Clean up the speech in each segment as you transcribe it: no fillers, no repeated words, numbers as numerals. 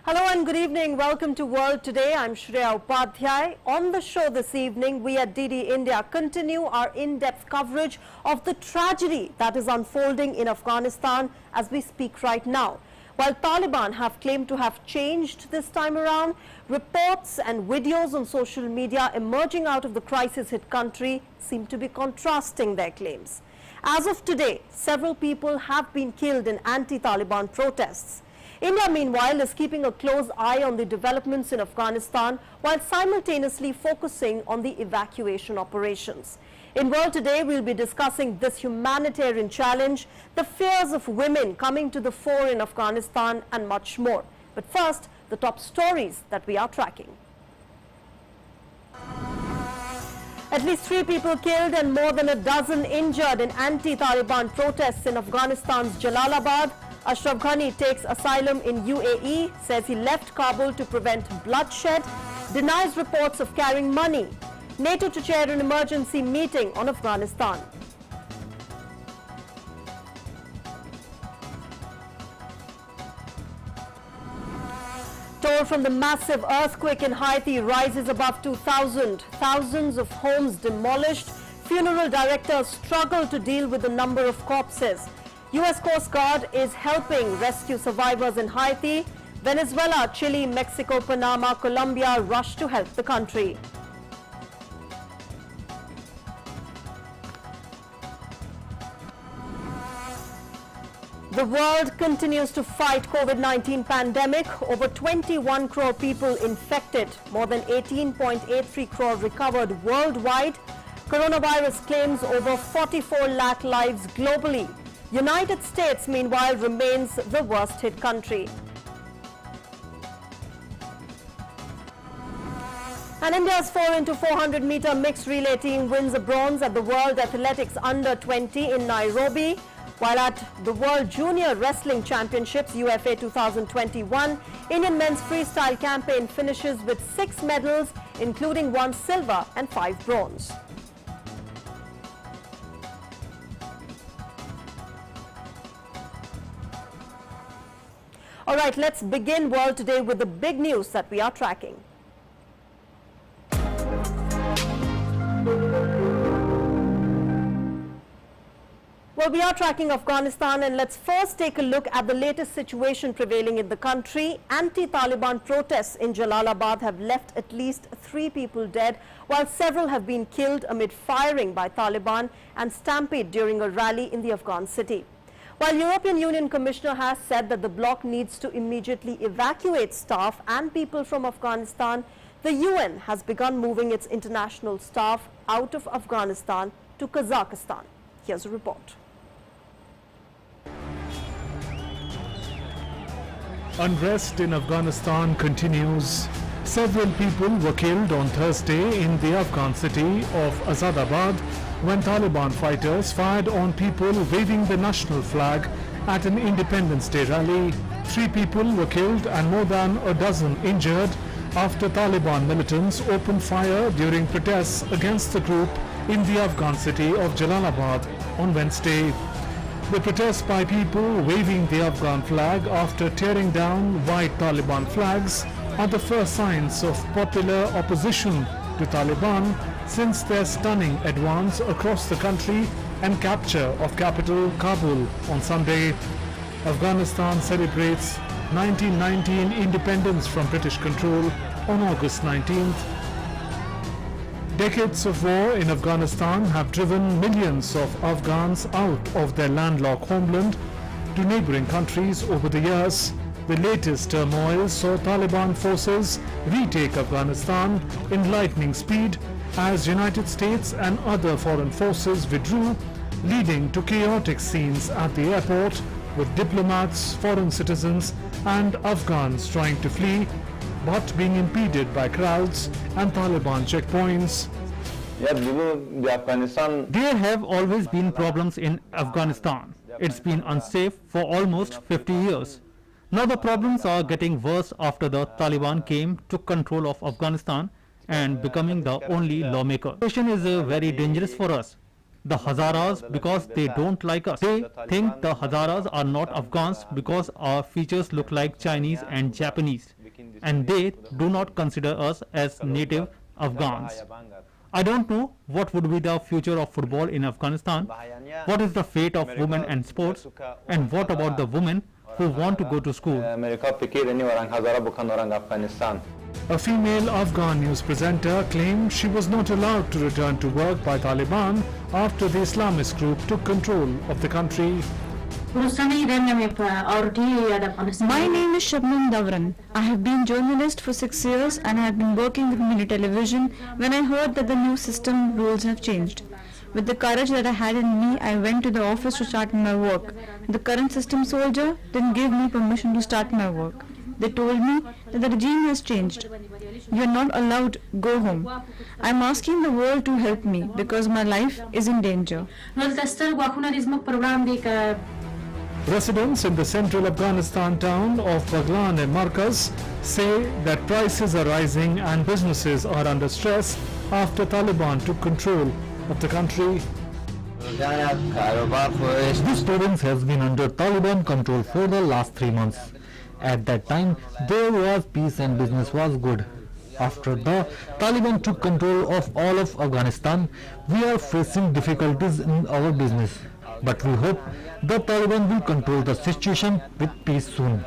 Hello and good evening. Welcome to World Today. I'm Shreya Upadhyay. On the show this evening, we at DD India continue our in-depth coverage of the tragedy that is unfolding in Afghanistan as we speak right now. While Taliban have claimed to have changed this time around, reports and videos on social media emerging out of the crisis-hit country seem to be contrasting their claims. As of today, several people have been killed in anti-Taliban protests. India, meanwhile, is keeping a close eye on the developments in Afghanistan while simultaneously focusing on the evacuation operations. In World Today, we'll be discussing this humanitarian challenge, the fears of women coming to the fore in Afghanistan, and much more. But first, the top stories that we are tracking. At least 3 people killed and more than a dozen injured in anti-Taliban protests in Afghanistan's Jalalabad. Ashraf Ghani takes asylum in UAE, says he left Kabul to prevent bloodshed, denies reports of carrying money. NATO to chair an emergency meeting on Afghanistan. Toll from the massive earthquake in Haiti rises above 2,000. Thousands of homes demolished. Funeral directors struggle to deal with the number of corpses. U.S. Coast Guard is helping rescue survivors in Haiti. Venezuela, Chile, Mexico, Panama, Colombia rush to help the country. The world continues to fight COVID-19 pandemic. Over 21 crore people infected, more than 18.83 crore recovered worldwide. Coronavirus claims over 44 lakh lives globally. United States, meanwhile, remains the worst-hit country. And India's 4x400 meter mixed relay team wins a bronze at the World Athletics Under-20 in Nairobi. While at the World Junior Wrestling Championships UFA 2021, Indian men's freestyle campaign finishes with 6 medals, including 1 silver and 5 bronze. All right, let's begin World Today with the big news that we are tracking. Well, we are tracking Afghanistan, and let's first take a look at the latest situation prevailing in the country. Anti-Taliban protests in Jalalabad have left at least 3 people dead, while several have been killed amid firing by Taliban and stampede during a rally in the Afghan city. While European Union Commissioner has said that the bloc needs to immediately evacuate staff and people from Afghanistan, the UN has begun moving its international staff out of Afghanistan to Kazakhstan. Here's a report. Unrest in Afghanistan continues. Several people were killed on Thursday in the Afghan city of Asadabad when Taliban fighters fired on people waving the national flag at an Independence Day rally. 3 people were killed and more than a dozen injured after Taliban militants opened fire during protests against the group in the Afghan city of Jalalabad on Wednesday. The protests by people waving the Afghan flag after tearing down white Taliban flags are the first signs of popular opposition to Taliban since their stunning advance across the country and capture of capital Kabul on Sunday. Afghanistan celebrates 1919 independence from British control on August 19th. Decades of war in Afghanistan have driven millions of Afghans out of their landlocked homeland to neighboring countries over the years. The latest turmoil saw Taliban forces retake Afghanistan in lightning speed as United States and other foreign forces withdrew, leading to chaotic scenes at the airport with diplomats, foreign citizens and Afghans trying to flee but being impeded by crowds and Taliban checkpoints. There have always been problems in Afghanistan. It's been unsafe for almost 50 years. Now the problems are getting worse after the Taliban came, took control of Afghanistan and becoming the only lawmaker. The situation is very dangerous for us. the Hazaras because they don't like us. They think the Hazaras are not Afghans because our features look like Chinese and Japanese, and they do not consider us as native Afghans. I don't know what would be the future of football in Afghanistan, what is the fate of women and sports, and what about the women who want to go to school. A female Afghan news presenter claimed she was not allowed to return to work by Taliban after the Islamist group took control of the country. My name is Shabnam Davran. I have been journalist for 6 years and I have been working with Mini Television when I heard that the new system rules have changed. With the courage that I had in me, I went to the office to start my work. The current system soldier didn't give me permission to start my work. They told me that the regime has changed. You are not allowed, go home. I am asking the world to help me because my life is in danger. Residents in the central Afghanistan town of Baghlan and Markaz say that prices are rising and businesses are under stress after Taliban took control of the country. This province has been under Taliban control for the last 3 months. At that time, there was peace and business was good. After the Taliban took control of all of Afghanistan, we are facing difficulties in our business. But we hope the Taliban will control the situation with peace soon.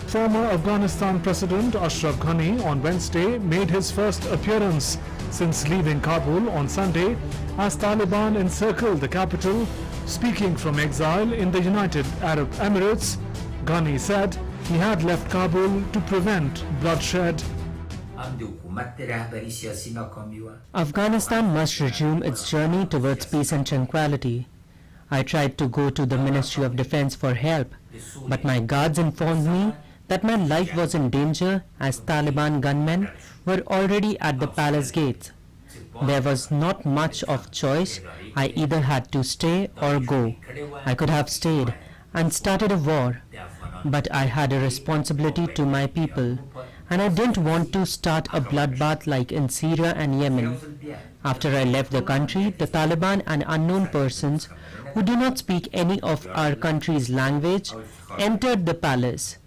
Former Afghanistan President Ashraf Ghani on Wednesday made his first appearance since leaving Kabul on Sunday as Taliban encircled the capital. Speaking from exile in the United Arab Emirates, Ghani said he had left Kabul to prevent bloodshed. Afghanistan must resume its journey towards peace and tranquility. I tried to go to the Ministry of Defense for help, but my guards informed me that my life was in danger as Taliban gunmen were already at the palace gates. There was not much of choice. I either had to stay or go. I could have stayed and started a war, but I had a responsibility to my people, and I didn't want to start a bloodbath like in Syria and Yemen. After I left the country, the Taliban and unknown persons who do not speak any of our country's language entered the palace.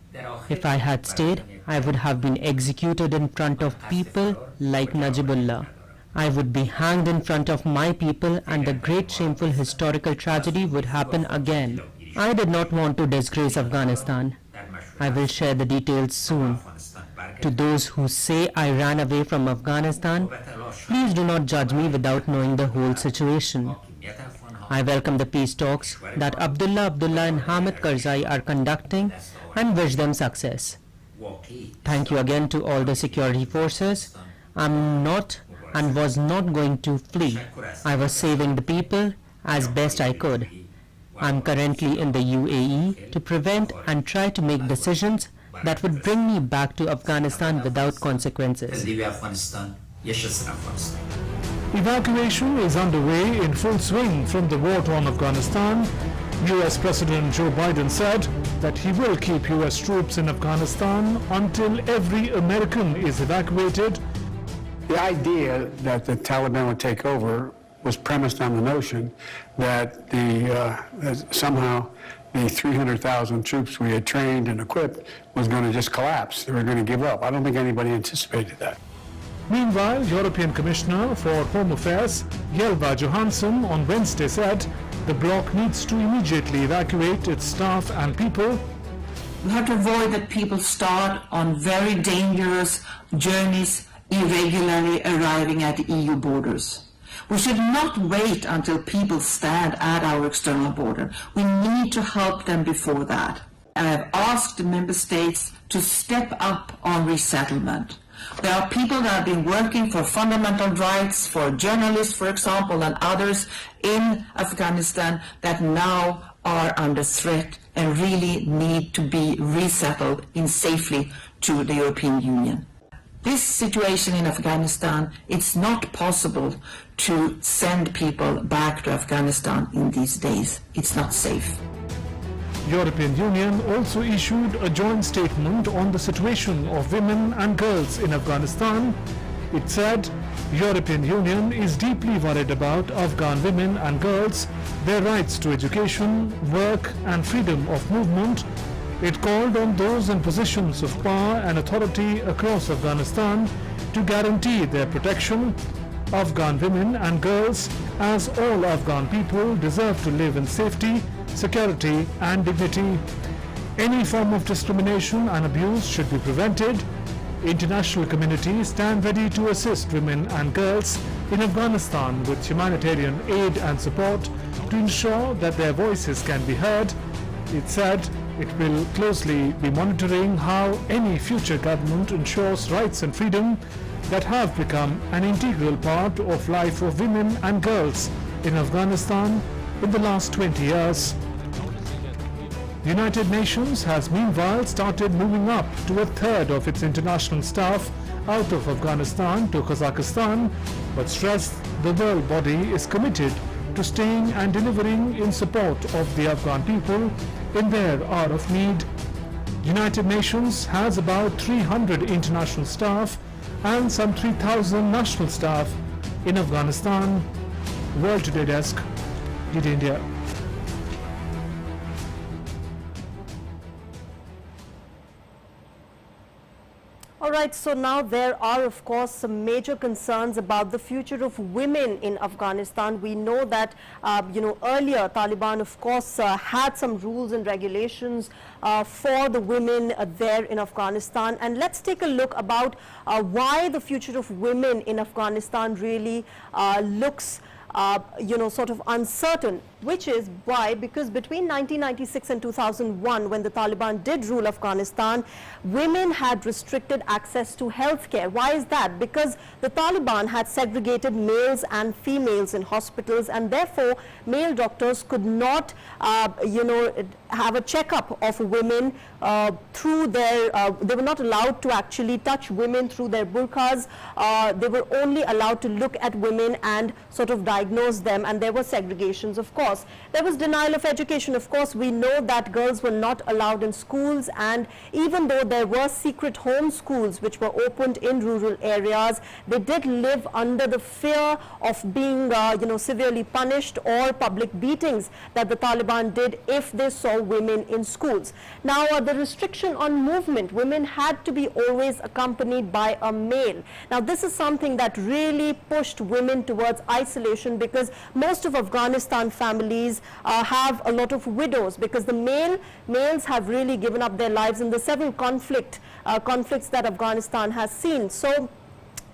If I had stayed, I would have been executed in front of people like Najibullah. I would be hanged in front of my people and the great shameful historical tragedy would happen again. I did not want to disgrace Afghanistan. I will share the details soon. To those who say I ran away from Afghanistan, please do not judge me without knowing the whole situation. I welcome the peace talks that Abdullah and Hamid Karzai are conducting and wish them success. Thank you again to all the security forces. I'm not and was not going to flee. I was saving the people as best I could. I'm currently in the UAE to prevent and try to make decisions that would bring me back to Afghanistan without consequences. Evacuation is underway in full swing from the war-torn Afghanistan. US President Joe Biden said that he will keep US troops in Afghanistan until every American is evacuated. The idea that the Taliban would take over was premised on the notion that that somehow the 300,000 troops we had trained and equipped was going to just collapse. They were going to give up. I don't think anybody anticipated that. Meanwhile, European Commissioner for Home Affairs Ylva Johansson on Wednesday said the bloc needs to immediately evacuate its staff and people. We have to avoid that people start on very dangerous journeys irregularly arriving at the EU borders. We should not wait until people stand at our external border. We need to help them before that. I have asked the member states to step up on resettlement. There are people that have been working for fundamental rights, for journalists, for example, and others in Afghanistan that now are under threat and really need to be resettled in safely to the European Union. This situation in Afghanistan, it's not possible to send people back to Afghanistan in these days. It's not safe. European Union also issued a joint statement on the situation of women and girls in Afghanistan. It said European Union is deeply worried about Afghan women and girls, their rights to education, work and freedom of movement. It called on those in positions of power and authority across Afghanistan to guarantee their protection. Afghan women and girls, as all Afghan people, deserve to live in safety, security and dignity. Any form of discrimination and abuse should be prevented. International community stand ready to assist women and girls in Afghanistan with humanitarian aid and support to ensure that their voices can be heard. It said it will closely be monitoring how any future government ensures rights and freedom that have become an integral part of life of women and girls in Afghanistan in the last 20 years. The United Nations has meanwhile started moving up to a third of its international staff out of Afghanistan to Kazakhstan, but stressed the world body is committed to staying and delivering in support of the Afghan people in their hour of need. United Nations has about 300 international staff and some 3,000 national staff in Afghanistan. World Today Desk, DD India. All right, so now there are, of course, some major concerns about the future of women in Afghanistan. We know that, earlier Taliban, of course, had some rules and regulations for the women there in Afghanistan. And let's take a look about why the future of women in Afghanistan really looks sort of uncertain, which is why, because between 1996 and 2001, when the Taliban did rule Afghanistan, women had restricted access to healthcare. Why is that? Because the Taliban had segregated males and females in hospitals, and therefore male doctors could not, have a checkup of women through their, they were not allowed to actually touch women through their burqas. They were only allowed to look at women and sort of diagnose them, and there were segregations, of course. There was denial of education. Of course, we know that girls were not allowed in schools, and even though there were secret home schools which were opened in rural areas, they did live under the fear of being, severely punished, or public beatings that the Taliban did if they saw women in schools. Now, the restriction on movement, women had to be always accompanied by a male. Now, this is something that really pushed women towards isolation, because most of Afghanistan families have a lot of widows, because the males have really given up their lives in the several conflicts that Afghanistan has seen. So,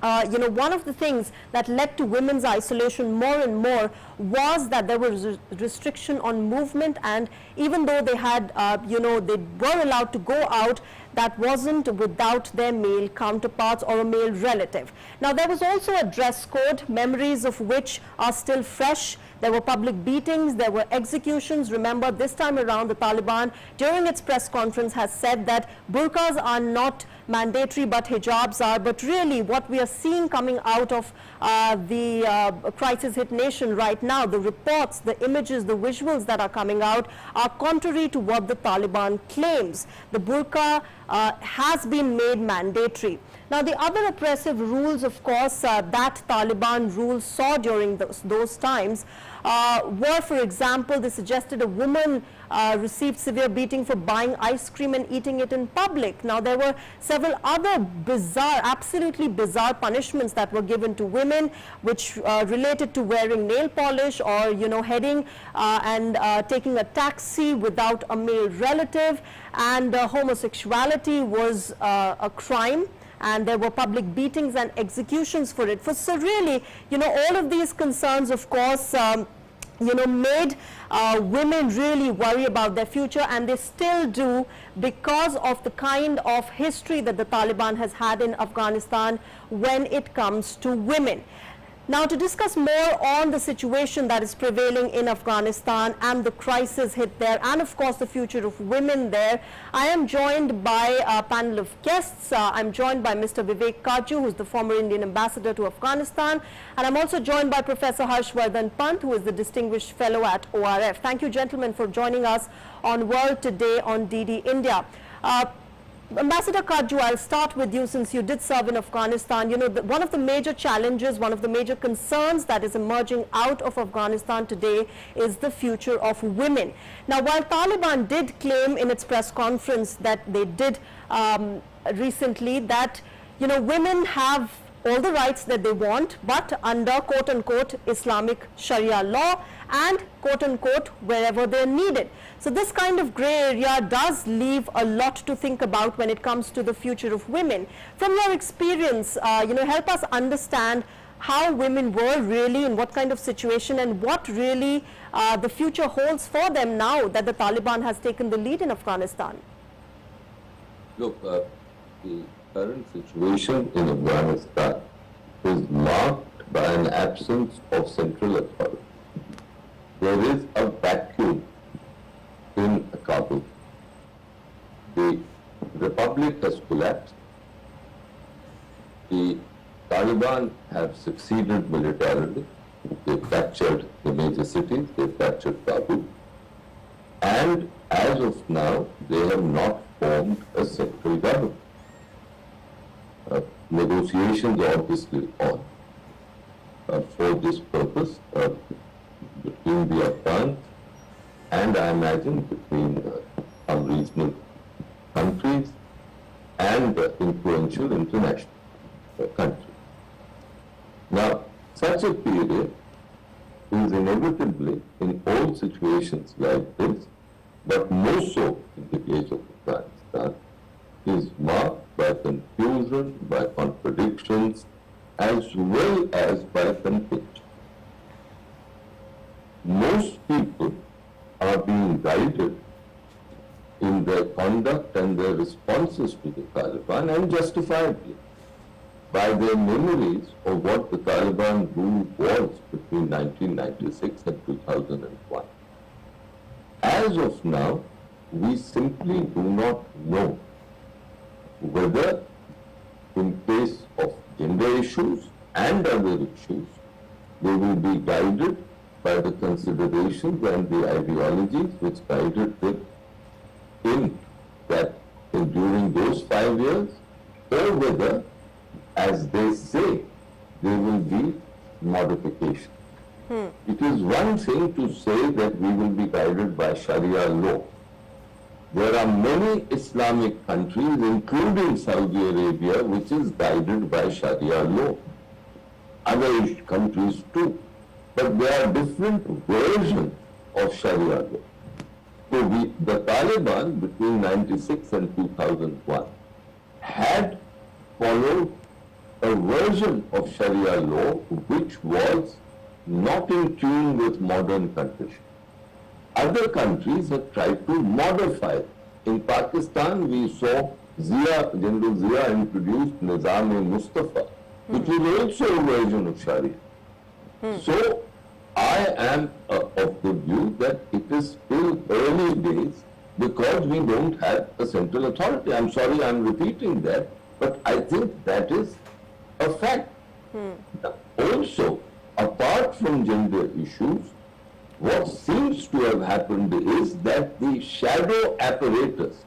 one of the things that led to women's isolation more and more was that there was restriction on movement, and even though they had, they were allowed to go out, that wasn't without their male counterparts or a male relative. Now, there was also a dress code, memories of which are still fresh. There were public beatings, there were executions. Remember, this time around, the Taliban, during its press conference, has said that burqas are not mandatory, but hijabs are. But really, what we are seeing coming out of the crisis-hit nation right now, the reports, the images, the visuals that are coming out are contrary to what the Taliban claims. The burqa has been made mandatory. Now, the other oppressive rules, of course, that Taliban rules saw during those times were, for example, they suggested a woman received severe beating for buying ice cream and eating it in public. Now, there were several other bizarre, absolutely bizarre punishments that were given to women, which related to wearing nail polish, or, heading and taking a taxi without a male relative, and homosexuality was a crime. And there were public beatings and executions for it. So really, all of these concerns, of course, made women really worry about their future, and they still do, because of the kind of history that the Taliban has had in Afghanistan when it comes to women. Now, to discuss more on the situation that is prevailing in Afghanistan and the crisis hit there, and of course the future of women there, I am joined by a panel of guests. I'm joined by Mr. Vivek Kaju, who is the former Indian ambassador to Afghanistan, and I'm also joined by Professor Harshvardhan Pant, who is the distinguished fellow at ORF. Thank you, gentlemen, for joining us on World Today on DD India. Ambassador Kajju, I'll start with you since you did serve in Afghanistan. You know, one of the major challenges, one of the major concerns that is emerging out of Afghanistan today is the future of women. Now, while Taliban did claim in its press conference that they did recently that, you know, women have all the rights that they want, but under quote-unquote Islamic Sharia law and quote-unquote wherever they're needed. So this kind of grey area does leave a lot to think about when it comes to the future of women. From your experience, you know, help us understand how women were really in what kind of situation and what really the future holds for them now that the Taliban has taken the lead in Afghanistan. Look, the current situation in Afghanistan is marked by an absence of central authority. There is a vacuum in Kabul. The republic has collapsed. The Taliban have succeeded militarily. They've captured the major cities, they've captured Kabul. And as of now, they have not formed a central government. Negotiations are obviously on for this purpose between the Afghans and I imagine between some regional countries and influential international countries. Now, such a period is inevitably in all situations like this, but more so in the case of Afghanistan, is marked by confusion, by contradictions, as well as by contention. Most people are being guided in their conduct and their responses to the Taliban, and justifiably, by their memories of what the Taliban rule was between 1996 and 2001. As of now, we simply do not know whether in case of gender issues and other issues, they will be guided by the considerations and the ideologies which guided them in that during those 5 years, or whether, as they say, there will be modification. It is one thing to say that we will be guided by Sharia law. There are many Islamic countries, including Saudi Arabia, which is guided by Sharia law. Other countries too. But there are different versions of Sharia law. So the Taliban between 1996 and 2001 had followed a version of Sharia law which was not in tune with modern conditions. Other countries have tried to modify it. In Pakistan, we saw General Zia introduced Nizam-e-Mustafa, which was also a version of Sharia. So, I am of the view that it is still early days because we don't have a central authority. I'm sorry I'm repeating that, but I think that is a fact. Also, apart from gender issues, what seems to have happened is that the shadow apparatus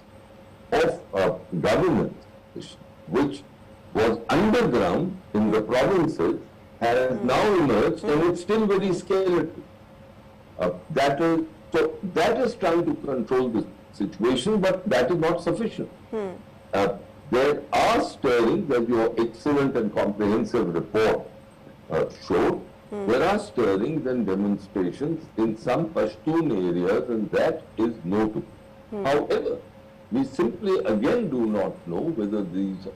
of government, which was underground in the provinces, has now emerged, and it's still very skeletal. That is trying to control the situation, but that is not sufficient. There are stirrings, as your excellent and comprehensive report showed, there are stirrings and demonstrations in some Pashtun areas, and that is notable. However, we simply again do not know whether these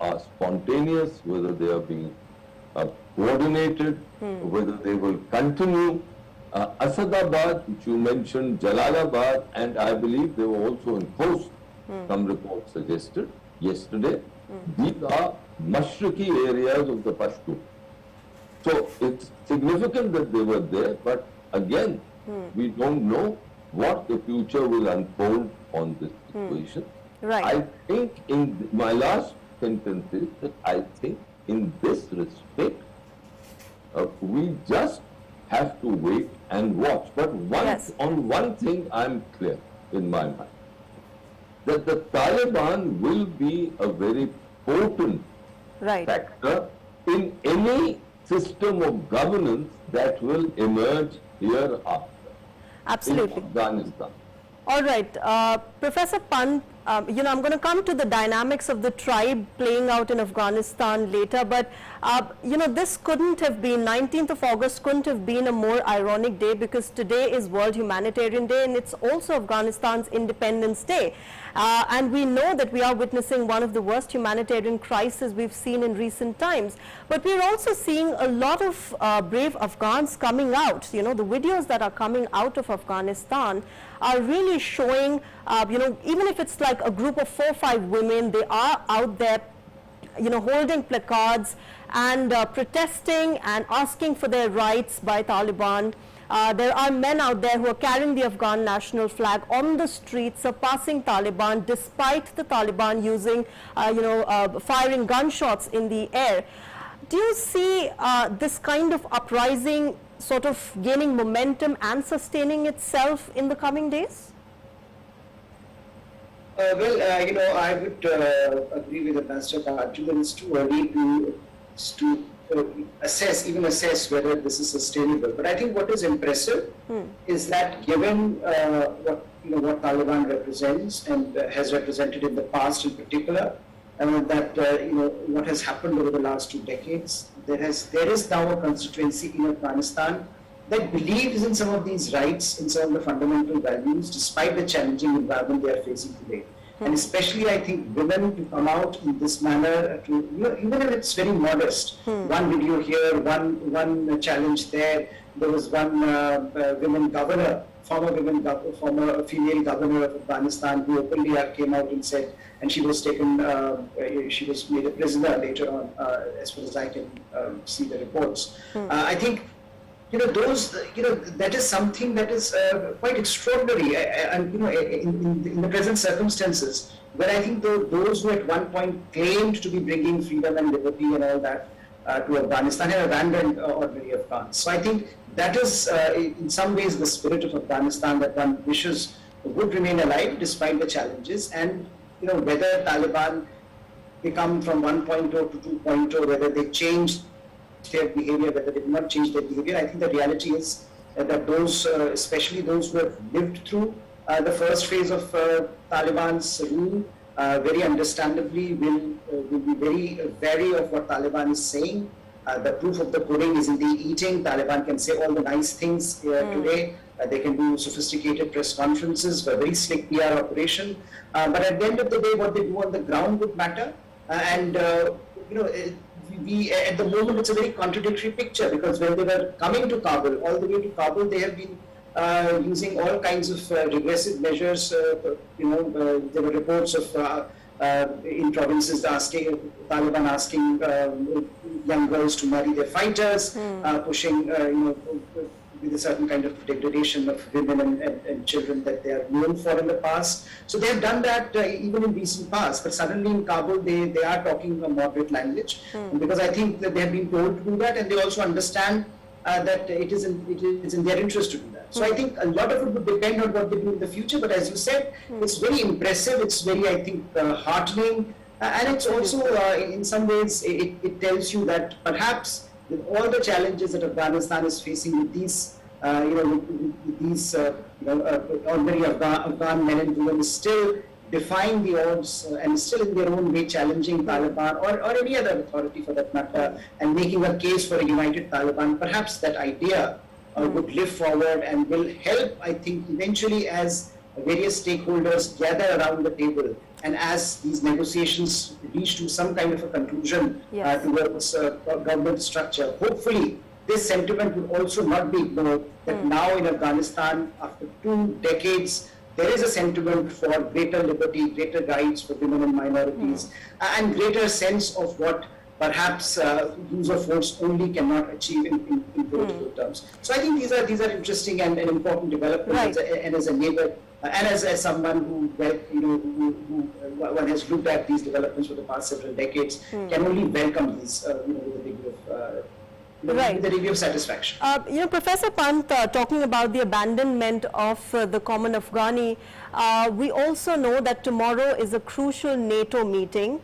are spontaneous, whether they are being coordinated, whether they will continue. Asadabad, which you mentioned, Jalalabad, and I believe they were also in Khost, some reports suggested yesterday. These are Mashriqi areas of the Pashtun. So it's significant that they were there, but again, we don't know what the future will unfold on this situation. Right. I think in my last sentence is that I think in this respect, we just have to wait and watch. But on one thing I'm clear in my mind. that the Taliban will be a very potent factor in any system of governance that will emerge hereafter. Absolutely. In Afghanistan. All right, Professor Pant, you know, I'm going to come to the dynamics of the tribe playing out in Afghanistan later, but you know, this couldn't have been, 19th of August couldn't have been a more ironic day, because today is World Humanitarian Day and it's also Afghanistan's Independence Day. And we know that we are witnessing one of the worst humanitarian crises we've seen in recent times. But we're also seeing a lot of brave Afghans coming out. You know, the videos that are coming out of Afghanistan are really showing, you know, even if it's like a group of 4 or 5 women, they are out there, you know, holding placards and protesting and asking for their rights by Taliban. There are men out there who are carrying the Afghan national flag on the streets, surpassing Taliban, despite the Taliban using, you know, firing gunshots in the air. Do you see this kind of uprising sort of gaining momentum and sustaining itself in the coming days? Well, you know, I would agree with Ambassador Khartoum that it's too early to assess whether this is sustainable. But I think what is impressive is that given what Taliban represents and has represented in the past, in particular, that what has happened over the last 2 decades, there is now a constituency in Afghanistan that believes in some of these rights, in some of the fundamental values, despite the challenging environment they are facing today. And especially, I think, women to come out in this manner, to, you know, even if it's very modest, one video here, one challenge there. There was one women governor, former female governor of Afghanistan, who openly came out and said, and she was taken, she was made a prisoner later on, as far as I can see the reports. I think, you know, that is something that is quite extraordinary, and you know, in the present circumstances, where I think those who at one point claimed to be bringing freedom and liberty and all that to Afghanistan have abandoned ordinary Afghans. So I think that is, in some ways, the spirit of Afghanistan that one wishes would remain alive despite the challenges. And you know, whether Taliban become from 1.0 to 2.0, whether they change their behavior, whether they do not change their behavior, I think the reality is that those, especially those who have lived through the first phase of Taliban's rule, very understandably will be very wary of what Taliban is saying. The proof of the pudding is in the eating. Taliban can say all the nice things today. They can do sophisticated press conferences, a very slick PR operation. But at the end of the day, what they do on the ground would matter. And you know, at the moment, it's a very contradictory picture, because when they were coming to Kabul, all the way to Kabul, they have been using all kinds of regressive measures. You know, there were reports of in provinces Taliban asking young girls to marry their fighters, pushing, you know, with a certain kind of degradation of women and children that they are known for in the past. So they have done that even in recent past, but suddenly in Kabul they are talking a moderate language, because I think that they have been told to do that, and they also understand that it is in their interest to do that. So I think a lot of it would depend on what they do in the future, but as you said, it's very impressive, it's very, I think, heartening, and it's also in some ways it tells you that perhaps with all the challenges that Afghanistan is facing, with these, with these, ordinary Afghan men and women still defying the odds and still in their own way challenging Taliban or any other authority for that matter, and making a case for a united Taliban, perhaps that idea would live forward and will help, I think, eventually as various stakeholders gather around the table, and as these negotiations reach to some kind of a conclusion towards government structure. Hopefully, this sentiment will also not be ignored, that now in Afghanistan, after 2 decades, there is a sentiment for greater liberty, greater rights for women and minorities, and greater sense of what perhaps use of force only cannot achieve in political terms. So I think these are interesting and important developments, and as a neighbor, and as someone who one has looked at these developments for the past several decades, can only welcome these with a degree of Right. the degree of satisfaction. Professor Pant, talking about the abandonment of the common Afghani, we also know that tomorrow is a crucial NATO meeting.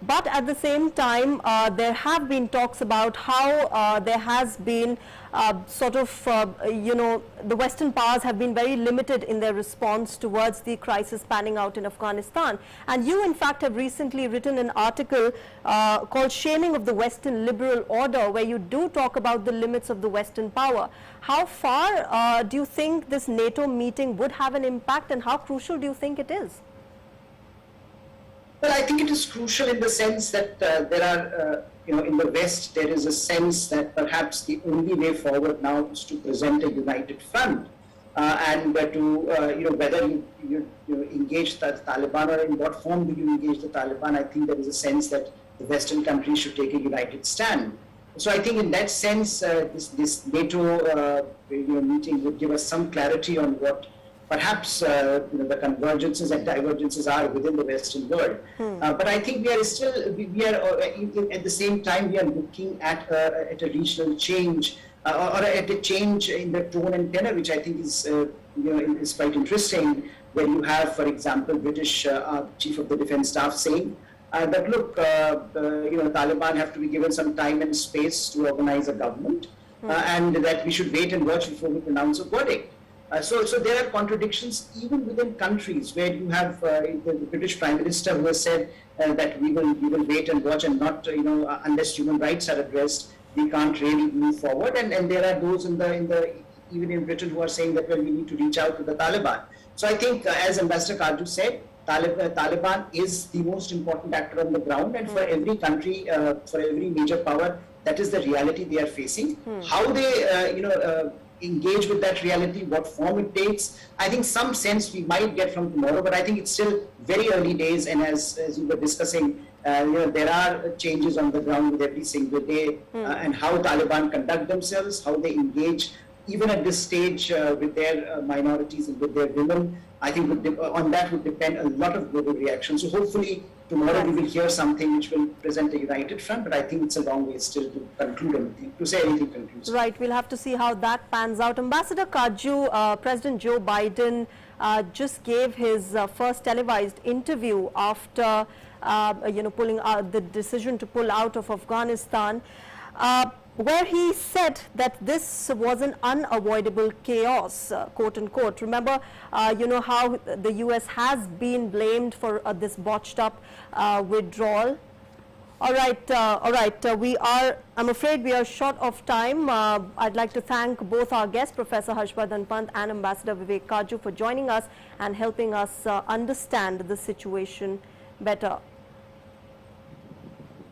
But at the same time, there have been talks about how there has been the Western powers have been very limited in their response towards the crisis panning out in Afghanistan. And you, in fact, have recently written an article called Shaming of the Western Liberal Order, where you do talk about the limits of the Western power. How far do you think this NATO meeting would have an impact, and how crucial do you think it is? Well, I think it is crucial in the sense that there are, in the West, there is a sense that perhaps the only way forward now is to present a united front and to, whether you engage the Taliban or in what form do you engage the Taliban. I think there is a sense that the Western countries should take a united stand. So I think in that sense, this NATO meeting would give us some clarity on what perhaps the convergences and divergences are within the Western world. But I think we are still, at the same time, we are looking at a regional change or at a change in the tone and tenor, which I think is, is quite interesting, where you have, for example, British Chief of the Defence Staff saying that, look, Taliban have to be given some time and space to organize a government and that we should wait and watch before we pronounce a verdict. So there are contradictions even within countries where you have the British Prime Minister who has said that we will wait and watch and not unless human rights are addressed, we can't really move forward. And there are those even in Britain who are saying that, well, we need to reach out to the Taliban. So I think as Ambassador Kaju said, Taliban is the most important actor on the ground, and for every country, for every major power, that is the reality they are facing. How they engage with that reality, what form it takes, I think some sense we might get from tomorrow, but I think it's still very early days, and as you were discussing, there are changes on the ground with every single day, and how Taliban conduct themselves, how they engage, even at this stage with their minorities and with their women, I think on that would depend a lot of global reaction. So hopefully tomorrow we will hear something which will present a united front, but I think it's a long way still to conclude anything, to say anything conclusive. Right, we'll have to see how that pans out. Ambassador Kaju, President Joe Biden just gave his first televised interview after pulling out the decision to pull out of Afghanistan, where he said that this was an unavoidable chaos, quote unquote. Remember, how the US has been blamed for this botched up withdrawal. All right, I'm afraid we are short of time. I'd like to thank both our guests, Professor Harshvardhan Pant and Ambassador Vivek Kaju, for joining us and helping us understand the situation better.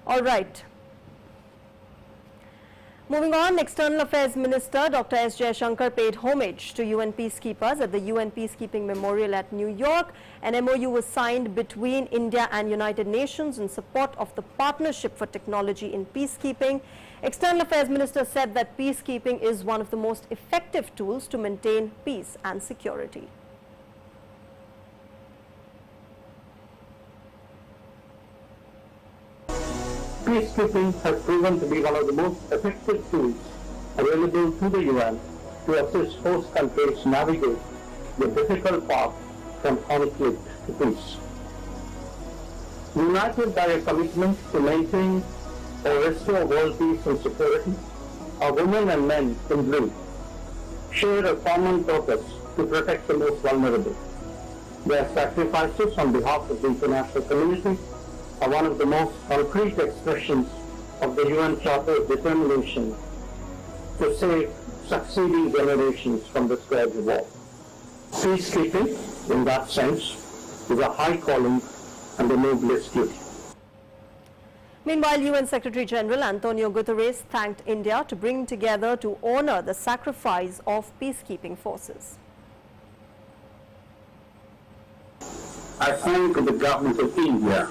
All right. Moving on, External Affairs Minister Dr. S. Jaishankar paid homage to UN peacekeepers at the UN Peacekeeping Memorial at New York. An MOU was signed between India and United Nations in support of the Partnership for Technology in Peacekeeping. External Affairs Minister said that peacekeeping is one of the most effective tools to maintain peace and security. Peacekeeping has proven to be one of the most effective tools available to the UN to assist host countries navigate the difficult path from conflict to peace. United by a commitment to maintain or restore world peace and security, our women and men in blue share a common purpose to protect the most vulnerable. Their sacrifices on behalf of the international community are one of the most concrete expressions of the UN Charter's determination to save succeeding generations from the scourge of war. Peacekeeping, in that sense, is a high calling and the noblest duty. Meanwhile, UN Secretary General Antonio Guterres thanked India to bring together to honor the sacrifice of peacekeeping forces. I thank the government of India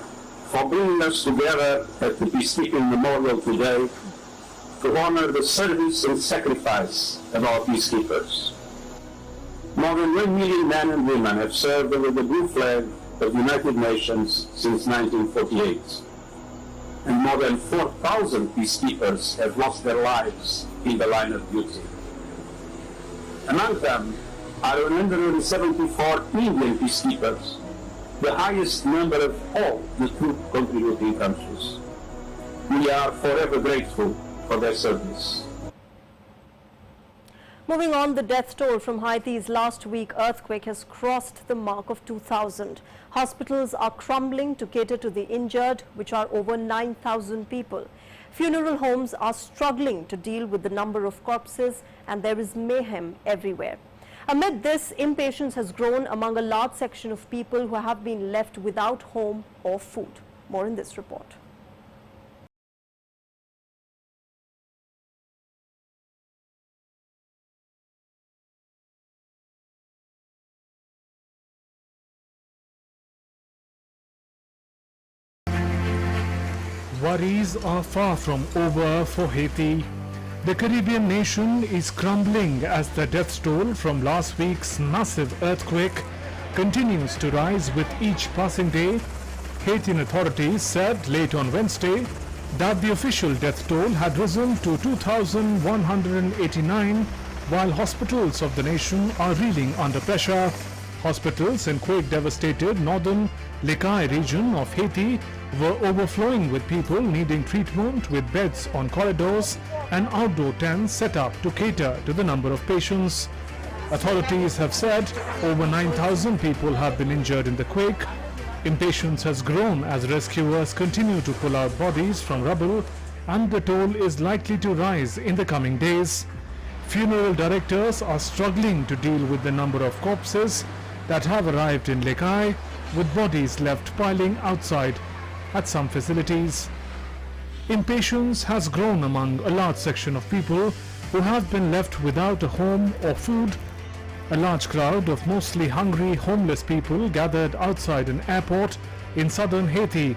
for bringing us together at the Peacekeeping Memorial today to honor the service and sacrifice of our peacekeepers. More than 1 million men and women have served under the blue flag of the United Nations since 1948. and more than 4,000 peacekeepers have lost their lives in the line of duty. Among them are 174 Indian peacekeepers, the highest number of all the troop contributing countries. We are forever grateful for their service. Moving on, the death toll from Haiti's last week earthquake has crossed the mark of 2,000. Hospitals are crumbling to cater to the injured, which are over 9,000 people. Funeral homes are struggling to deal with the number of corpses, and there is mayhem everywhere. Amid this, impatience has grown among a large section of people who have been left without home or food. More in this report. Worries are far from over for Haiti. The Caribbean nation is crumbling as the death toll from last week's massive earthquake continues to rise with each passing day. Haitian authorities said late on Wednesday that the official death toll had risen to 2,189, while hospitals of the nation are reeling under pressure. Hospitals in quake-devastated northern Lekai region of Haiti were overflowing with people needing treatment, with beds on corridors and outdoor tents set up to cater to the number of patients. Authorities have said over 9,000 people have been injured in the quake. Impatience has grown as rescuers continue to pull out bodies from rubble, and the toll is likely to rise in the coming days. Funeral directors are struggling to deal with the number of corpses that have arrived in Lekai, with bodies left piling outside at some facilities. Impatience has grown among a large section of people who have been left without a home or food. A large crowd of mostly hungry, homeless people gathered outside an airport in southern Haiti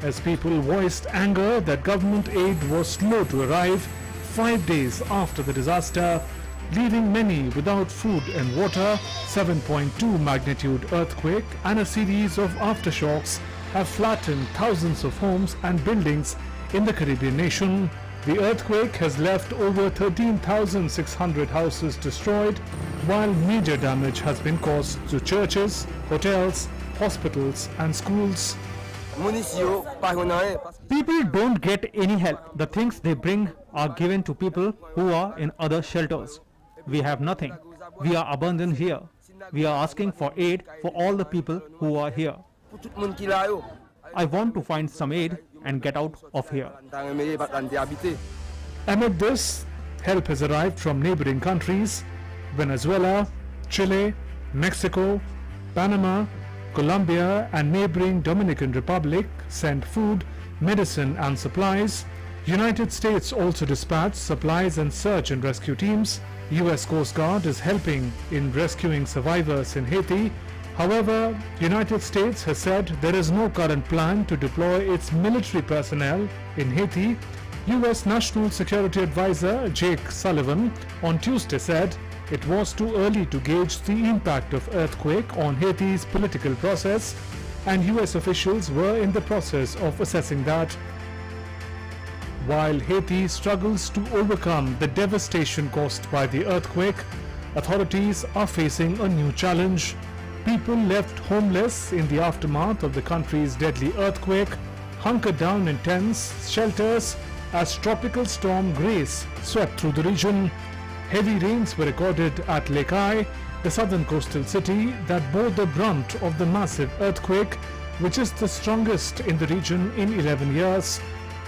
as people voiced anger that government aid was slow to arrive 5 days after the disaster, leaving many without food and water. 7.2 magnitude earthquake and a series of aftershocks have flattened thousands of homes and buildings in the Caribbean nation. The earthquake has left over 13,600 houses destroyed, while major damage has been caused to churches, hotels, hospitals and schools. People don't get any help. The things they bring are given to people who are in other shelters. We have nothing. We are abandoned here. We are asking for aid for all the people who are here. I want to find some aid and get out of here. Amid this, help has arrived from neighboring countries. Venezuela, Chile, Mexico, Panama, Colombia and neighboring Dominican Republic sent food, medicine and supplies. United States also dispatched supplies and search and rescue teams. US Coast Guard is helping in rescuing survivors in Haiti. However, United States has said there is no current plan to deploy its military personnel in Haiti. US National Security Advisor Jake Sullivan on Tuesday said it was too early to gauge the impact of earthquake on Haiti's political process, and US officials were in the process of assessing that. While Haiti struggles to overcome the devastation caused by the earthquake, authorities are facing a new challenge. People left homeless in the aftermath of the country's deadly earthquake hunkered down in tents, shelters, as tropical storm Grace swept through the region. Heavy rains were recorded at Lekai, the southern coastal city that bore the brunt of the massive earthquake, which is the strongest in the region in 11 years.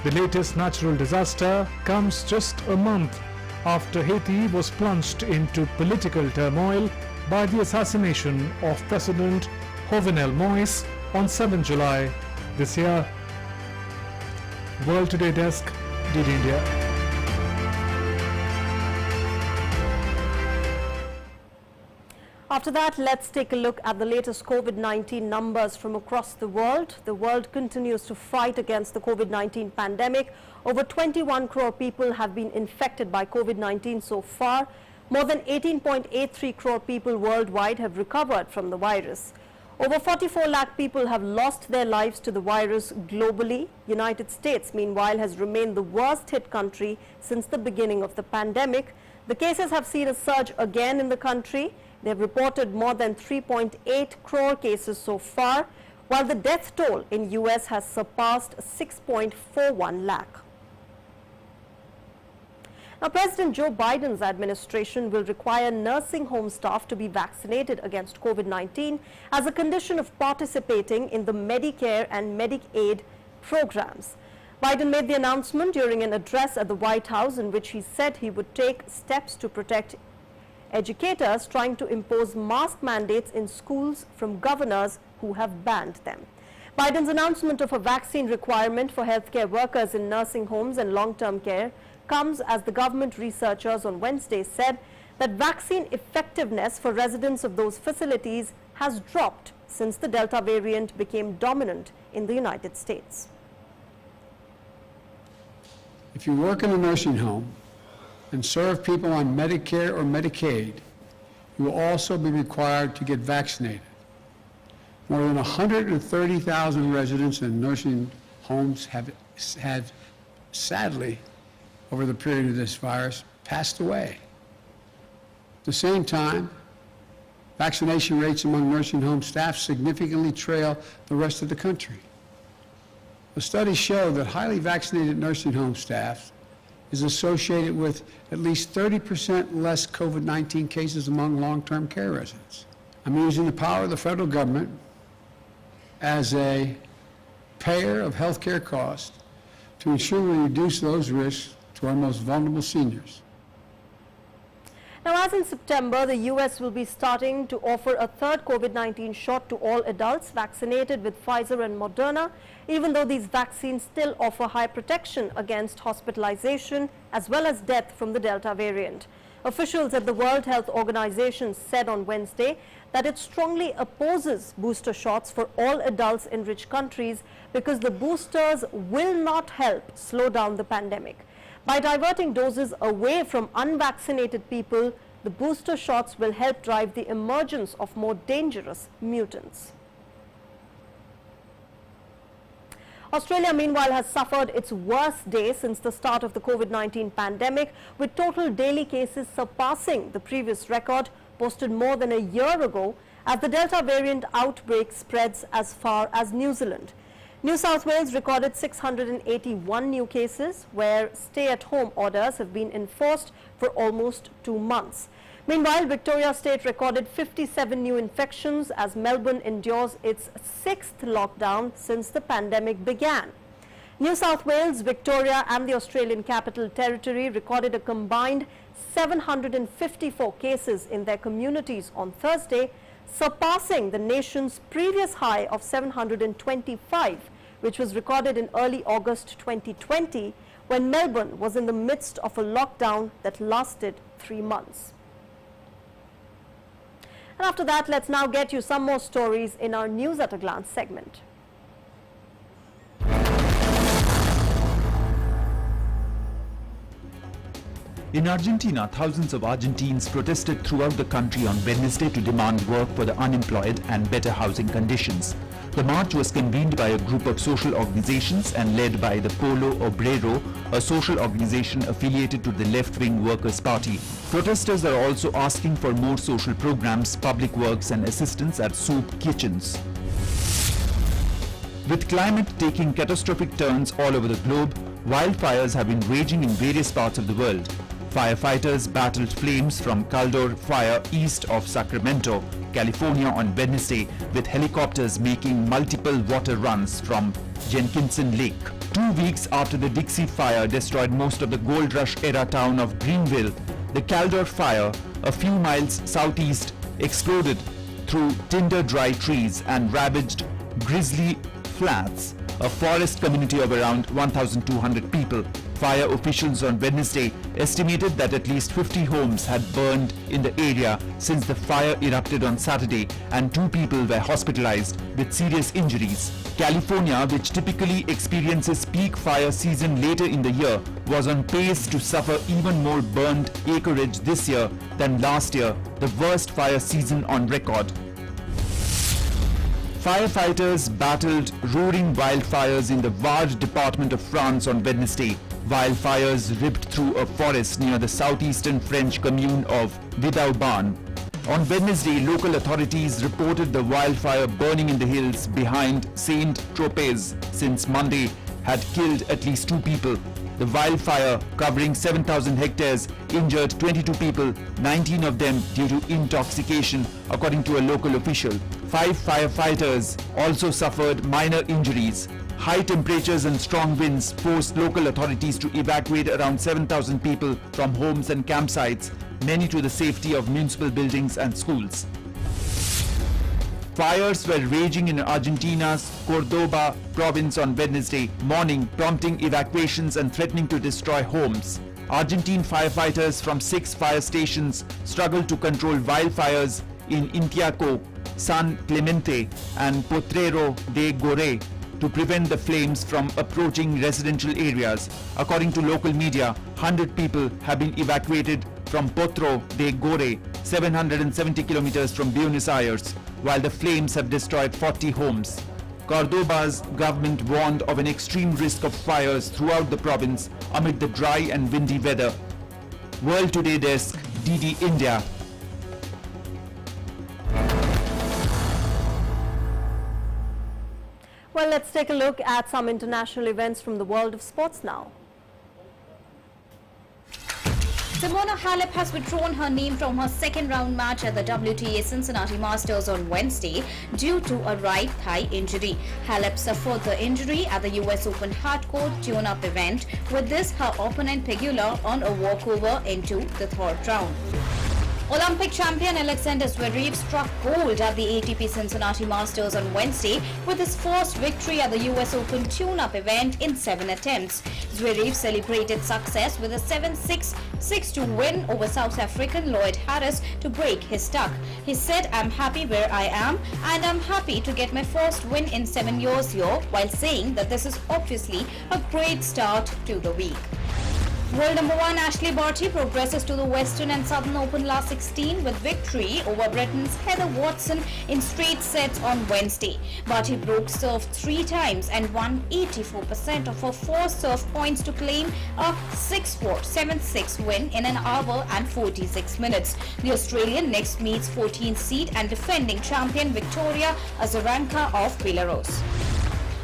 The latest natural disaster comes just a month after Haiti was plunged into political turmoil by the assassination of President Jovenel Moïse on 7 July this year. World Today Desk, DD India. After that, let's take a look at the latest COVID-19 numbers from across the world. The world continues to fight against the COVID-19 pandemic. Over 21 crore people have been infected by COVID-19 so far. More than 18.83 crore people worldwide have recovered from the virus. Over 44 lakh people have lost their lives to the virus globally. United States, meanwhile, has remained the worst hit country since the beginning of the pandemic. The cases have seen a surge again in the country. They have reported more than 3.8 crore cases so far, while the death toll in US has surpassed 6.41 lakh. Now, President Joe Biden's administration will require nursing home staff to be vaccinated against COVID-19 as a condition of participating in the Medicare and Medicaid programs. Biden made the announcement during an address at the White House in which he said he would take steps to protect educators trying to impose mask mandates in schools from governors who have banned them. Biden's announcement of a vaccine requirement for healthcare workers in nursing homes and long-term care comes as the government researchers on Wednesday said that vaccine effectiveness for residents of those facilities has dropped since the Delta variant became dominant in the United States. If you work in a nursing home and serve people on Medicare or Medicaid, you will also be required to get vaccinated. More than 130,000 residents in nursing homes have sadly, over the period of this virus, passed away. At the same time, vaccination rates among nursing home staff significantly trail the rest of the country. The studies show that highly vaccinated nursing home staff is associated with at least 30% less COVID-19 cases among long-term care residents. I'm using the power of the federal government as a payer of health care costs to ensure we reduce those risks to our most vulnerable seniors. Now, as in September, the US will be starting to offer a third COVID-19 shot to all adults vaccinated with Pfizer and Moderna, even though these vaccines still offer high protection against hospitalization as well as death from the Delta variant. Officials at the World Health Organization said on Wednesday that it strongly opposes booster shots for all adults in rich countries because the boosters will not help slow down the pandemic. By diverting doses away from unvaccinated people, the booster shots will help drive the emergence of more dangerous mutants. Australia, meanwhile, has suffered its worst day since the start of the COVID-19 pandemic, with total daily cases surpassing the previous record posted more than a year ago as the Delta variant outbreak spreads as far as New Zealand. New South Wales recorded 681 new cases, where stay-at-home orders have been enforced for almost 2 months. Meanwhile, Victoria State recorded 57 new infections as Melbourne endures its 6th lockdown since the pandemic began. New South Wales, Victoria and the Australian Capital Territory recorded a combined 754 cases in their communities on Thursday, surpassing the nation's previous high of 725, which was recorded in early August 2020, when Melbourne was in the midst of a lockdown that lasted 3 months. And after that, let's now get you some more stories in our News at a Glance segment. In Argentina, thousands of Argentines protested throughout the country on Wednesday to demand work for the unemployed and better housing conditions. The march was convened by a group of social organizations and led by the Polo Obrero, a social organization affiliated to the left-wing Workers' Party. Protesters are also asking for more social programs, public works and assistance at soup kitchens. With climate taking catastrophic turns all over the globe, wildfires have been raging in various parts of the world. Firefighters battled flames from Caldor Fire east of Sacramento, California on Wednesday, with helicopters making multiple water runs from Jenkinson Lake. 2 weeks after the Dixie Fire destroyed most of the Gold Rush-era town of Greenville, the Caldor Fire, a few miles southeast, exploded through tinder-dry trees and ravaged Grizzly Flats, a forest community of around 1,200 people. Fire officials on Wednesday estimated that at least 50 homes had burned in the area since the fire erupted on Saturday, and 2 people were hospitalized with serious injuries. California, which typically experiences peak fire season later in the year, was on pace to suffer even more burned acreage this year than last year, the worst fire season on record. Firefighters battled roaring wildfires in the Var department of France on Wednesday. Wildfires ripped through a forest near the southeastern French commune of Vauban. On Wednesday, local authorities reported the wildfire burning in the hills behind Saint-Tropez since Monday had killed at least 2 people. The wildfire, covering 7,000 hectares, injured 22 people, 19 of them due to intoxication, according to a local official. 5 firefighters also suffered minor injuries. High temperatures and strong winds forced local authorities to evacuate around 7,000 people from homes and campsites, many to the safety of municipal buildings and schools. Fires were raging in Argentina's Cordoba province on Wednesday morning, prompting evacuations and threatening to destroy homes. Argentine firefighters from 6 fire stations struggled to control wildfires in Intiaco, San Clemente and Potrero de Gore to prevent the flames from approaching residential areas. According to local media, 100 people have been evacuated from Potro de Gore, 770 kilometers from Buenos Aires, while the flames have destroyed 40 homes. Cordoba's government warned of an extreme risk of fires throughout the province amid the dry and windy weather. World Today Desk, DD India. Well, let's take a look at some international events from the world of sports now. Simona Halep has withdrawn her name from her second round match at the WTA Cincinnati Masters on Wednesday due to a right thigh injury. Halep suffered the injury at the US Open hardcourt tune-up event, with this her opponent Pegula on a walkover into the third round. Olympic champion Alexander Zverev struck gold at the ATP Cincinnati Masters on Wednesday with his first victory at the US Open tune-up event in 7 attempts. Zverev celebrated success with a 7-6, 6-2 win over South African Lloyd Harris to break his streak. He said, "I'm happy where I am and I'm happy to get my first win in 7 years here," while saying that this is obviously a great start to the week. World number 1 Ashley Barty progresses to the Western and Southern Open last 16 with victory over Britain's Heather Watson in straight sets on Wednesday. Barty broke serve 3 times and won 84% of her 4 serve points to claim a 6-4, 7-6 win in an hour and 46 minutes. The Australian next meets 14th seed and defending champion Victoria Azarenka of Belarus.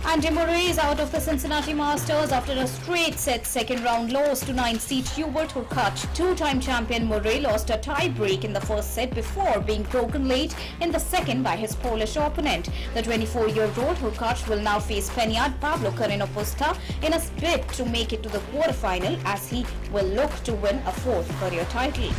Andy Murray is out of the Cincinnati Masters after a straight-set second-round loss to 9th seed Hubert Hurkacz. 2-time champion Murray lost a tie-break in the first set before being broken late in the second by his Polish opponent. The 24-year-old Hurkacz will now face Spaniard Pablo Carreno Busta in a bid to make it to the quarterfinal, as he will look to win a 4th career title.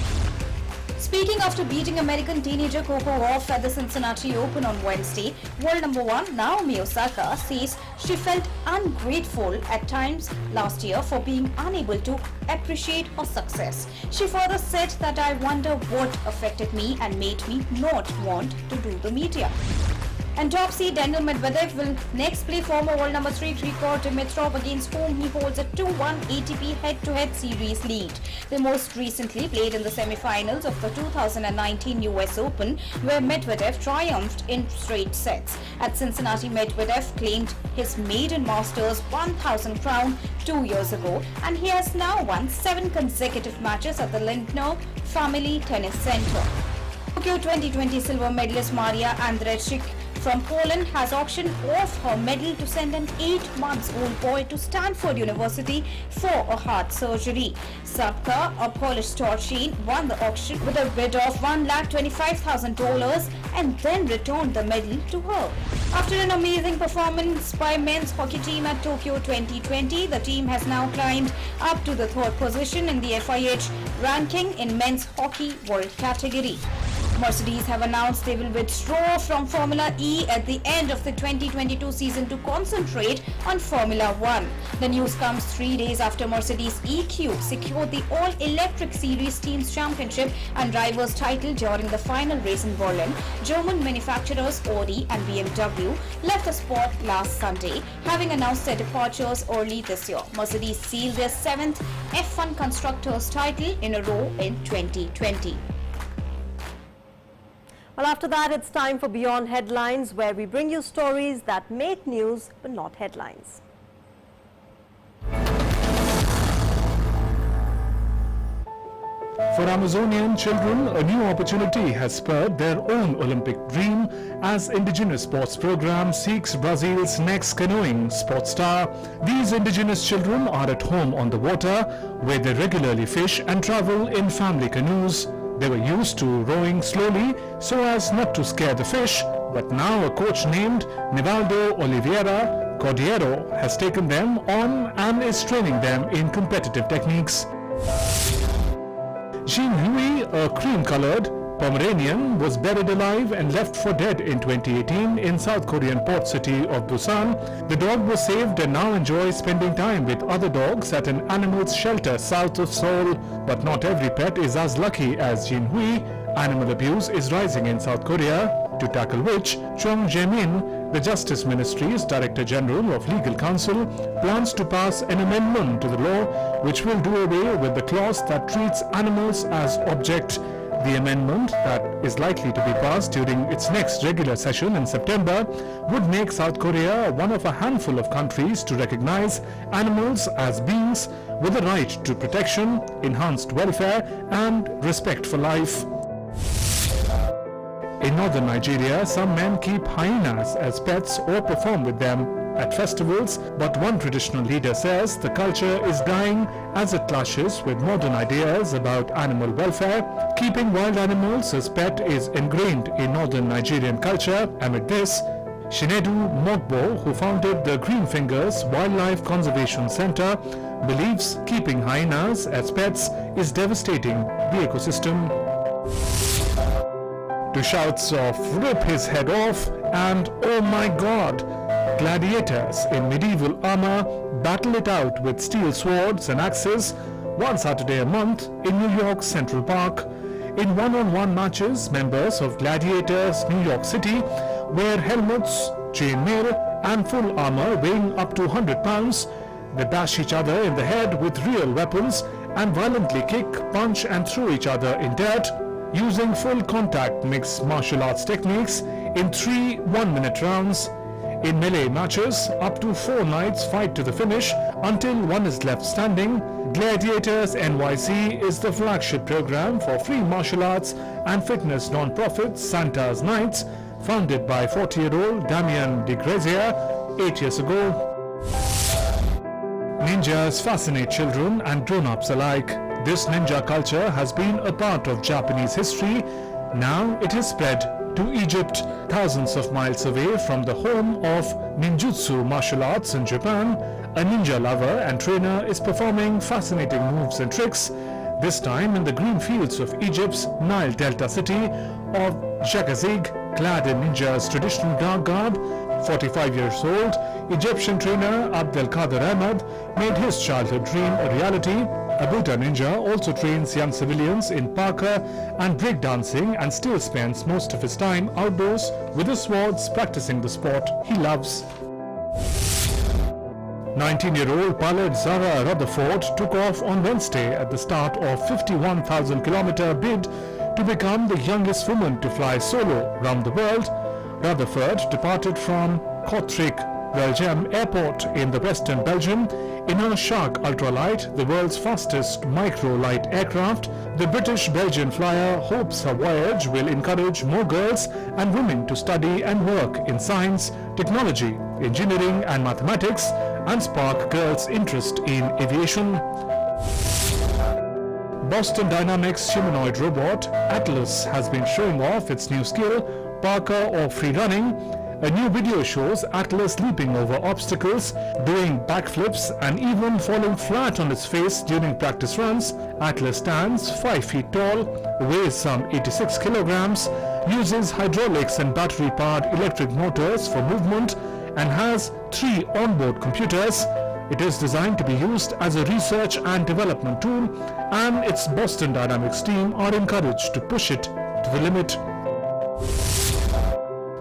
Speaking after beating American teenager Coco Gauff at the Cincinnati Open on Wednesday, world number 1 Naomi Osaka says she felt ungrateful at times last year for being unable to appreciate her success. She further said that "I wonder what affected me and made me not want to do the media." And top seed Daniil Medvedev will next play former world number 3 Grigor Dimitrov, against whom he holds a 2-1 ATP head-to-head series lead. They most recently played in the semi-finals of the 2019 US Open, where Medvedev triumphed in straight sets. At Cincinnati, Medvedev claimed his maiden Masters 1000 crown 2 years ago, and he has now won 7 consecutive matches at the Lindner Family Tennis Center. Tokyo 2020 silver medalist Maria Andrzejczyk from Poland has auctioned off her medal to send an 8-month-old boy to Stanford University for a heart surgery. Sapka, a Polish star chain, won the auction with a bid of $125,000 and then returned the medal to her. After an amazing performance by men's hockey team at Tokyo 2020, the team has now climbed up to the 3rd position in the FIH ranking in men's hockey world category. Mercedes have announced they will withdraw from Formula E at the end of the 2022 season to concentrate on Formula 1. The news comes 3 days after Mercedes EQ secured the all-electric series teams championship and drivers title during the final race in Berlin. German manufacturers Audi and BMW left the sport last Sunday, having announced their departures early this year. Mercedes sealed their 7th F1 Constructors title in a row in 2020. Well, after that, it's time for Beyond Headlines, where we bring you stories that make news but not headlines. For Amazonian children, a new opportunity has spurred their own Olympic dream as indigenous sports program seeks Brazil's next canoeing sports star. These indigenous children are at home on the water, where they regularly fish and travel in family canoes. They were used to rowing slowly so as not to scare the fish, but now a coach named Nivaldo Oliveira Cordeiro has taken them on and is training them in competitive techniques. Jean Louis, a cream-colored Pomeranian, was buried alive and left for dead in 2018 in South Korean port city of Busan. The dog was saved and now enjoys spending time with other dogs at an animals shelter south of Seoul. But not every pet is as lucky as Jean Hui. Animal abuse is rising in South Korea, to tackle which Chung Jae-min, the Justice Ministry's Director General of Legal Counsel, plans to pass an amendment to the law which will do away with the clause that treats animals as object. The amendment, that is likely to be passed during its next regular session in September, would make South Korea one of a handful of countries to recognize animals as beings with a right to protection, enhanced welfare, and respect for life. In northern Nigeria, some men keep hyenas as pets or perform with them at festivals, but one traditional leader says the culture is dying as it clashes with modern ideas about animal welfare. Keeping wild animals as pet is ingrained in northern Nigerian culture. Amid this, Shinedu Mogbo, who founded the Green Fingers Wildlife Conservation Center, believes keeping hyenas as pets is devastating the ecosystem. To shouts of "rip his head off" and "oh my god," gladiators in medieval armor battle it out with steel swords and axes one Saturday a month in New York's Central Park. In one-on-one matches, members of Gladiators New York City wear helmets, chainmail, and full armor weighing up to 100 pounds. They bash each other in the head with real weapons and violently kick, punch, and throw each other in dirt, using full contact mixed martial arts techniques in 3 one-minute rounds. In melee matches, up to 4 knights fight to the finish until one is left standing. Gladiators NYC is the flagship program for free martial arts and fitness non-profit Santa's Knights, founded by 40-year-old Damian de Grazier 8 years ago. Ninjas fascinate children and grown-ups alike. This ninja culture has been a part of Japanese history. Now it has spread to Egypt, thousands of miles away from the home of ninjutsu martial arts in Japan. A ninja lover and trainer is performing fascinating moves and tricks, this time in the green fields of Egypt's Nile Delta city of Jagazig, clad in ninja's traditional dark garb. 45 years old, Egyptian trainer Abdelkader Ahmed made his childhood dream a reality. A Buddha ninja also trains young civilians in parkour and breakdancing and still spends most of his time outdoors with his swords practicing the sport he loves. 19-year-old pilot Zara Rutherford took off on Wednesday at the start of a 51,000-kilometer bid to become the youngest woman to fly solo around the world. Rutherford departed from Kortrijk, Belgium airport in the western Belgium in a Shark Ultralight, the world's fastest micro-light aircraft. The British-Belgian flyer hopes her voyage will encourage more girls and women to study and work in science, technology, engineering and mathematics, and spark girls' interest in aviation. Boston Dynamics humanoid robot Atlas has been showing off its new skill, parkour or free running. A new video shows Atlas leaping over obstacles, doing backflips and even falling flat on its face during practice runs. Atlas stands 5 feet tall, weighs some 86 kilograms, uses hydraulics and battery-powered electric motors for movement, and has 3 onboard computers. It is designed to be used as a research and development tool, and its Boston Dynamics team are encouraged to push it to the limit.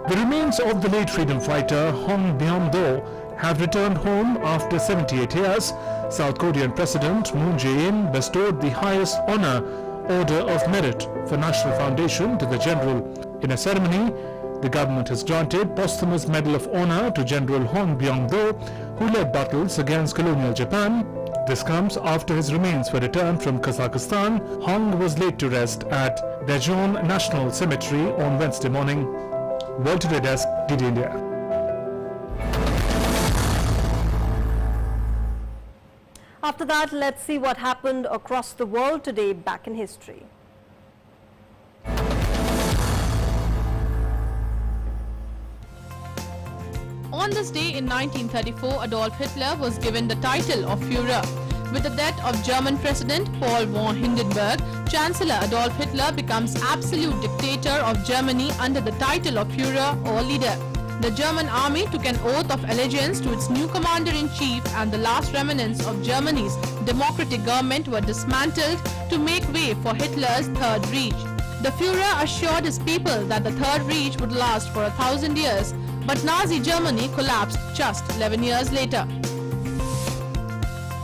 The remains of the late freedom fighter Hong Byung-do have returned home after 78 years. South Korean President Moon Jae-in bestowed the highest honor, Order of Merit for National Foundation, to the General In a ceremony, the government has granted posthumous Medal of Honor to General Hong Byong-do, who led battles against colonial Japan. This comes after his remains were returned from Kazakhstan. Hong was laid to rest at Daejeon National Cemetery on Wednesday morning. World Today Desk, DD India. After that, let's see what happened across the world today back in history. On this day in 1934, Adolf Hitler was given the title of Führer. With the death of German President Paul von Hindenburg, Chancellor Adolf Hitler becomes absolute dictator of Germany under the title of Führer or leader. The German army took an oath of allegiance to its new commander-in-chief, and the last remnants of Germany's democratic government were dismantled to make way for Hitler's Third Reich. The Führer assured his people that the Third Reich would last for 1,000 years, but Nazi Germany collapsed just 11 years later.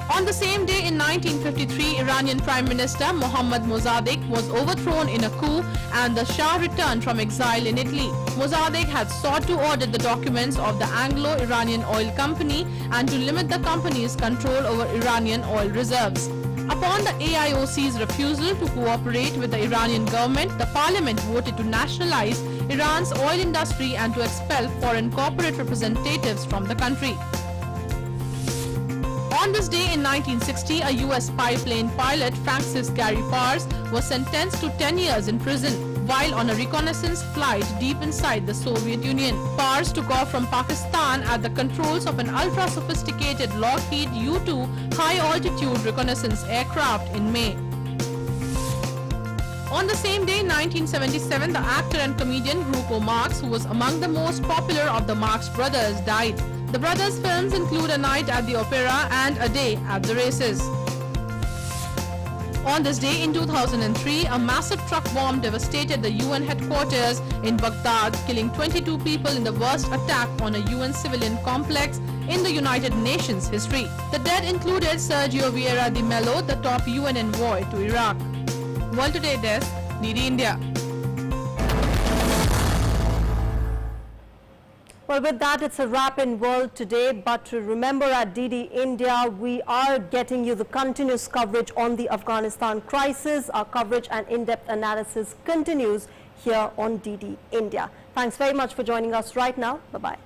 On the same day in 1953, Iranian Prime Minister Mohammad Mossadegh was overthrown in a coup and the Shah returned from exile in Italy. Mossadegh had sought to audit the documents of the Anglo-Iranian Oil Company and to limit the company's control over Iranian oil reserves. Upon the AIOC's refusal to cooperate with the Iranian government, the parliament voted to nationalize Iran's oil industry and to expel foreign corporate representatives from the country. On this day in 1960, a US spy plane pilot, Francis Gary Pars, was sentenced to 10 years in prison while on a reconnaissance flight deep inside the Soviet Union. Pars took off from Pakistan at the controls of an ultra-sophisticated Lockheed U-2 high-altitude reconnaissance aircraft in May. On the same day in 1977, the actor and comedian Groucho Marx, who was among the most popular of the Marx brothers, died. The brothers' films include A Night at the Opera and A Day at the Races. On this day in 2003, a massive truck bomb devastated the UN headquarters in Baghdad, killing 22 people in the worst attack on a UN civilian complex in the United Nations history. The dead included Sergio Vieira de Mello, the top UN envoy to Iraq. World Today Desk, DD India. Well, with that, it's a wrap in World Today. But remember, at DD India, we are getting you the continuous coverage on the Afghanistan crisis. Our coverage and in-depth analysis continues here on DD India. Thanks very much for joining us right now. Bye-bye.